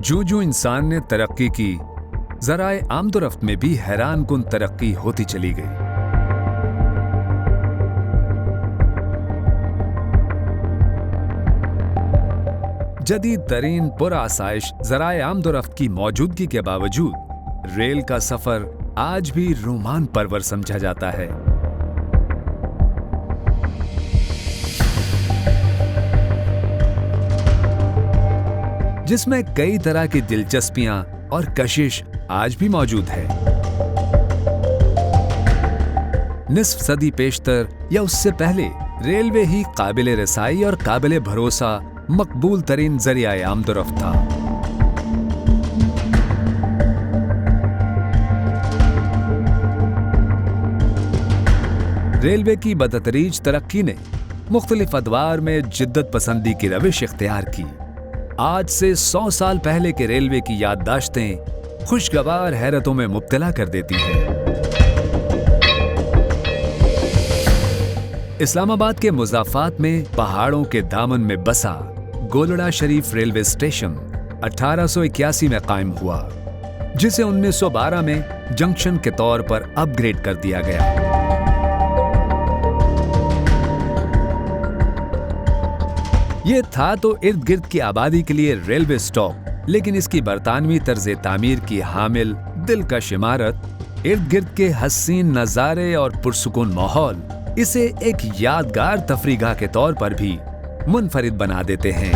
जो जो इंसान ने तरक्की की, ज़राए आमदोरफ्त में भी हैरानकुन तरक्की होती चली गई। जदीद तरीन पुरआसाइश ज़राए आमदोरफ्त की मौजूदगी के बावजूद रेल का सफर आज भी रोमान परवर समझा जाता है। जिसमें कई तरह की दिलचस्पियां और कशिश आज भी मौजूद है। निस्फ सदी पेशतर या उससे पहले रेलवे ही काबिले रसाई और काबिले भरोसा मकबूल तरीन जरिया आमदोरफ्त था। रेलवे की बदतरीज तरक्की ने मुख्तलिफ अदवार में जिद्दत पसंदी की रविश इख्तियार की। आज से 100 साल पहले के रेलवे की याददाश्तें खुशगवार हैरतों में मुब्तला कर देती हैं। इस्लामाबाद के मुज़ाफ़ात में पहाड़ों के दामन में बसा गोलड़ा शरीफ रेलवे स्टेशन 1881 में कायम हुआ, जिसे 1912 में जंक्शन के तौर पर अपग्रेड कर दिया गया। ये था तो इर्द गिर्द की आबादी के लिए रेलवे स्टॉप, लेकिन इसकी बरतानवी तर्ज तामीर की हामिल दिलकश इमारत, इर्द गिर्द के हसीन नज़ारे और पुरसुकून माहौल इसे एक यादगार तफरीगाह के तौर पर भी मुनफरिद बना देते हैं।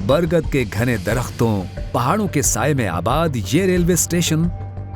बरगद के घने दरख्तों, पहाड़ों के साए में आबाद ये रेलवे स्टेशन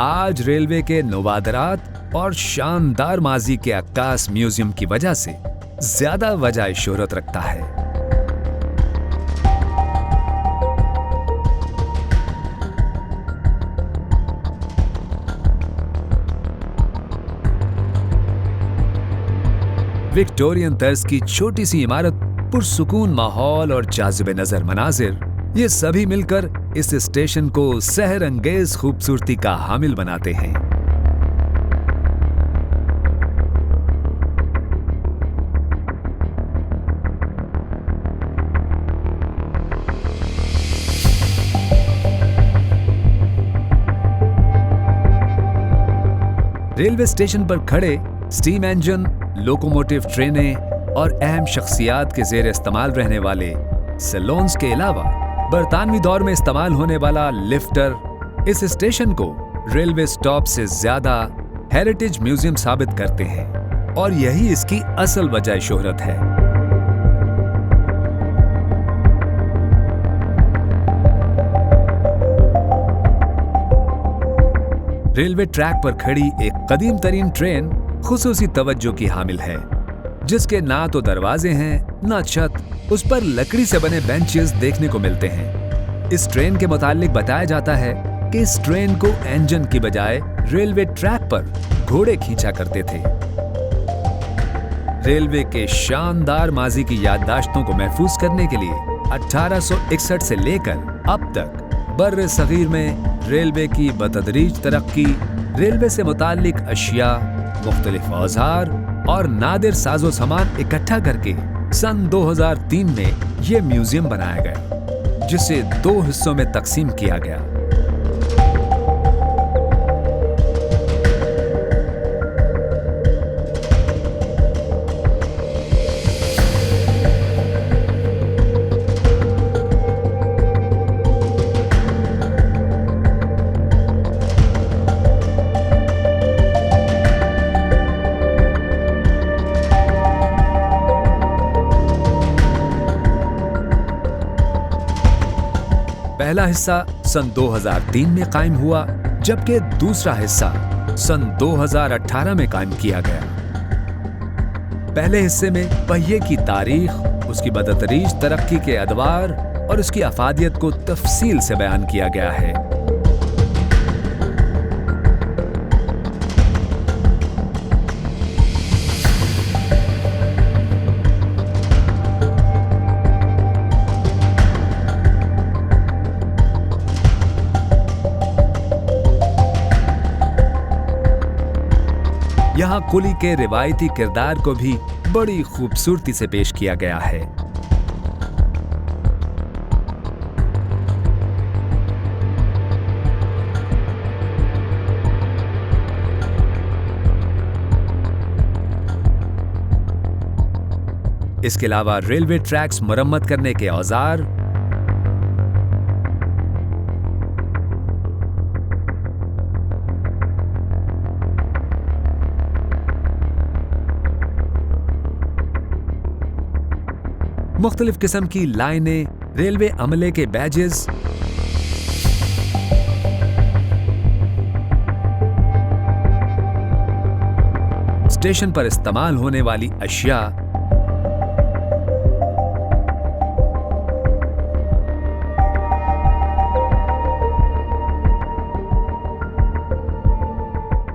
आज रेलवे के नवादरात और शानदार माजी के अक्कास म्यूजियम की वजह से ज्यादा वजह शोहरत रखता है। विक्टोरियन तर्ज की छोटी सी इमारत, पुरसुकून माहौल और जाज़िब नजर मनाजिर, ये सभी मिलकर इस स्टेशन को सहर अंगेज खूबसूरती का हामिल बनाते हैं। रेलवे स्टेशन पर खड़े स्टीम इंजन, लोकोमोटिव ट्रेनें और अहम शख्सियात के ज़ेर इस्तेमाल रहने वाले सैलून्स के अलावा बरतानवी दौर में इस्तेमाल होने वाला लिफ्टर इस स्टेशन को रेलवे स्टॉप से ज्यादा हेरिटेज म्यूजियम साबित करते हैं, और यही इसकी असल वजह शोहरत है। रेलवे ट्रैक पर खड़ी एक कदीम तरीन ट्रेन खुसूसी तवज्जो की हामिल है, जिसके ना तो दरवाजे हैं ना छत, उस पर लकड़ी से बने बेंचेस देखने को मिलते हैं। इस ट्रेन के मुताल्लिक बताया जाता है कि इस ट्रेन को इंजन की बजाय रेलवे ट्रैक पर घोड़े खींचा करते थे। रेलवे के शानदार माजी की याददाश्तों को महफूज करने के लिए 1861 से लेकर अब तक बर्र सगीर में रेलवे की बतदरीज तरक्की, रेलवे से मुताल्लिक अशिया, मुख्तलिफ औजार और नादिर साजो सामान इकट्ठा करके सन 2003 में ये म्यूजियम बनाया गया, जिसे 2 हिस्सों में तकसीम किया गया। पहला हिस्सा सन 2003 में कायम हुआ, जबकि दूसरा हिस्सा सन 2018 में कायम किया गया। पहले हिस्से में पहिए की तारीख, उसकी बदतरीज तरक्की के अदवार और उसकी अफादियत को तफसील से बयान किया गया है। यहाँ कुली के रिवायती किरदार को भी बड़ी खूबसूरती से पेश किया गया है। इसके अलावा रेलवे ट्रैक्स मरम्मत करने के औजार, मुख्तलिफ किस्म की लाइनें, रेलवे अमले के बैजेस, स्टेशन पर इस्तेमाल होने वाली अशिया,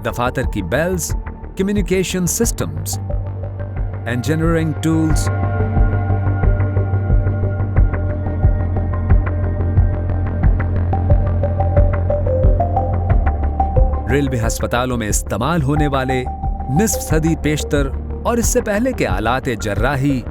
दफातर की bells, communication systems, engineering tools, railway अस्पतालों में इस्तेमाल होने वाले निस्फ सदी पेशतर और इससे पहले के आलात जर्राही,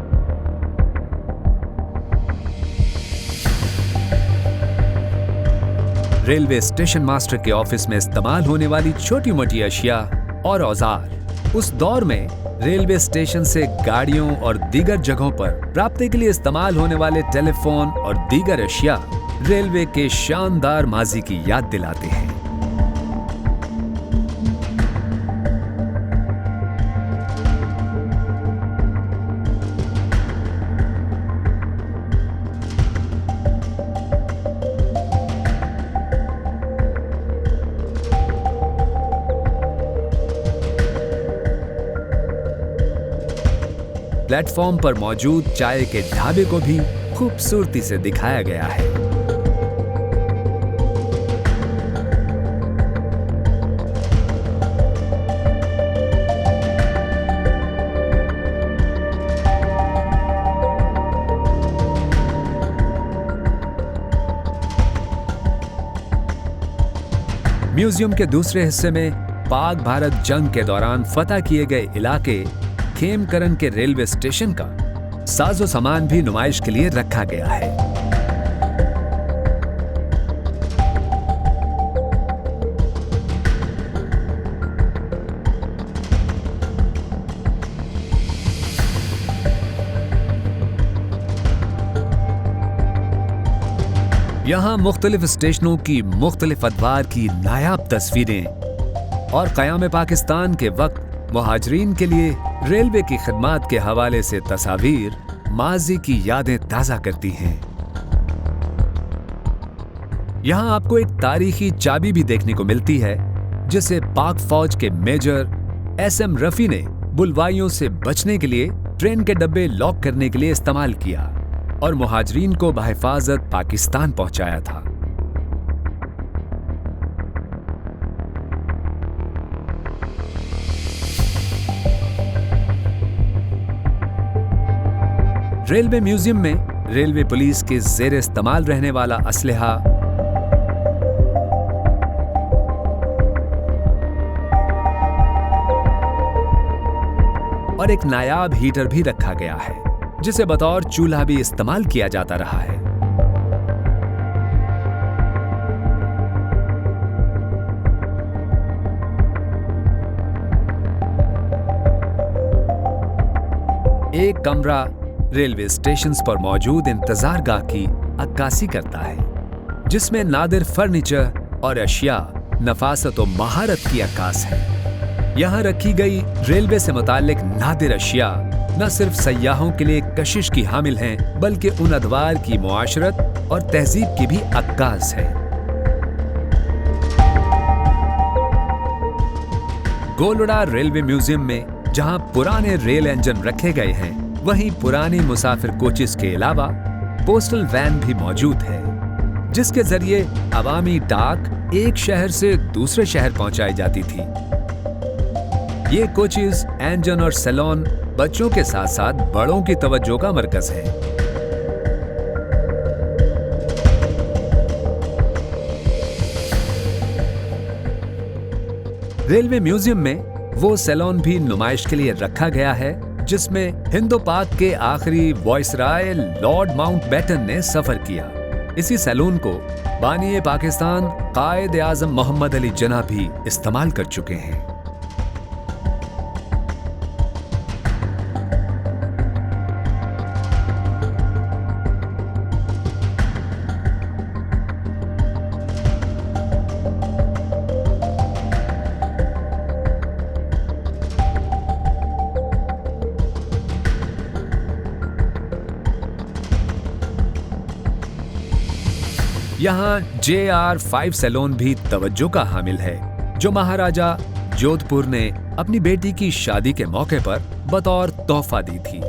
रेलवे स्टेशन मास्टर के ऑफिस में इस्तेमाल होने वाली छोटी मोटी अशिया और औजार, उस दौर में रेलवे स्टेशन से गाड़ियों और दीगर जगहों पर राब्ते के लिए इस्तेमाल होने वाले टेलीफोन और दीगर अशिया रेलवे के शानदार माजी की याद दिलाते हैं। प्लेटफॉर्म पर मौजूद चाय के ढाबे को भी खूबसूरती से दिखाया गया है। म्यूजियम के दूसरे हिस्से में पाक भारत जंग के दौरान फतह किए गए इलाके खेमकरन के रेलवे स्टेशन का साजो सामान भी नुमाइश के लिए रखा गया है। यहां मुख्तलिफ स्टेशनों की मुख्तलिफ अदवार की नायाब तस्वीरें और क़याम पाकिस्तान के वक्त मुहाजिरीन के लिए रेलवे की खिदमात के हवाले से तस्वीर माजी की यादें ताज़ा करती हैं। यहां आपको एक तारीखी चाबी भी देखने को मिलती है जिसे पाक फौज के मेजर एसएम रफी ने बुलवाइयों से बचने के लिए ट्रेन के डब्बे लॉक करने के लिए इस्तेमाल किया और मुहाजिरीन को बहिफाजत पाकिस्तान पहुंचाया था। रेलवे म्यूजियम में रेलवे पुलिस के ज़ेर इस्तेमाल रहने वाला असलहा, और एक नायाब हीटर भी रखा गया है जिसे बतौर चूल्हा भी इस्तेमाल किया जाता रहा है। एक कमरा रेलवे स्टेशंस पर मौजूद इंतजारगाह की अक्कासी करता है जिसमें नादिर फर्नीचर और अशिया नफासत और महारत की अक्कास है। यहाँ रखी गई रेलवे से मुताल्लिक नादिर अशिया न सिर्फ सयाहों के लिए कशिश की हामिल हैं बल्कि उन अदवार की मुआशरत और तहजीब की भी अक्कास है। गोलड़ा रेलवे म्यूजियम में जहाँ पुराने रेल इंजन रखे गए हैं वहीं पुरानी मुसाफिर कोचेस के अलावा पोस्टल वैन भी मौजूद है जिसके जरिए अवामी डाक एक शहर से दूसरे शहर पहुंचाई जाती थी। ये कोचेस, इंजन और सैलून बच्चों के साथ साथ बड़ों की तवज्जो का मरकज है। रेलवे म्यूजियम में वो सैलून भी नुमाइश के लिए रखा गया है जिसमें हिंदो-पाक के आखिरी वायसराय लॉर्ड माउंटबेटन ने सफर किया। इसी सैलून को बानी पाकिस्तान कायद आजम मोहम्मद अली जिन्ना भी इस्तेमाल कर चुके हैं। यहाँ JR5 सैलून भी तवज्जो का हामिल है, जो महाराजा जोधपुर ने अपनी बेटी की शादी के मौके पर बतौर तोहफा दी थी।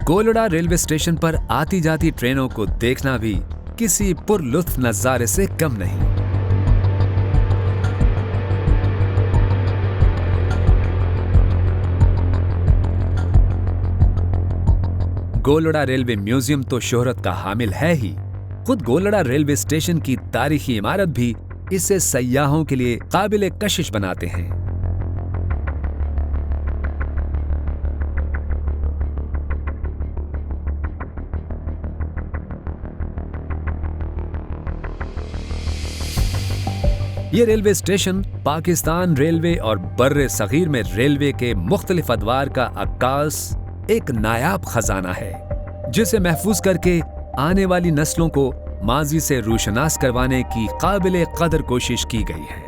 गोलड़ा रेलवे स्टेशन पर आती जाती ट्रेनों को देखना भी किसी पुरलुत्फ नजारे से कम नहीं। गोलड़ा रेलवे म्यूजियम तो शोहरत का हामिल है ही, खुद गोलड़ा रेलवे स्टेशन की तारीखी इमारत भी इसे सयाहों के लिए काबिल कशिश बनाते हैं। ये रेलवे स्टेशन पाकिस्तान रेलवे और बर्रे सगीर में रेलवे के मुख्तलिफ अदवार का अक्कास एक नायाब खजाना है, जिसे महफूज करके आने वाली नस्लों को माजी से रूशनास करवाने की काबिल कदर कोशिश की गई है।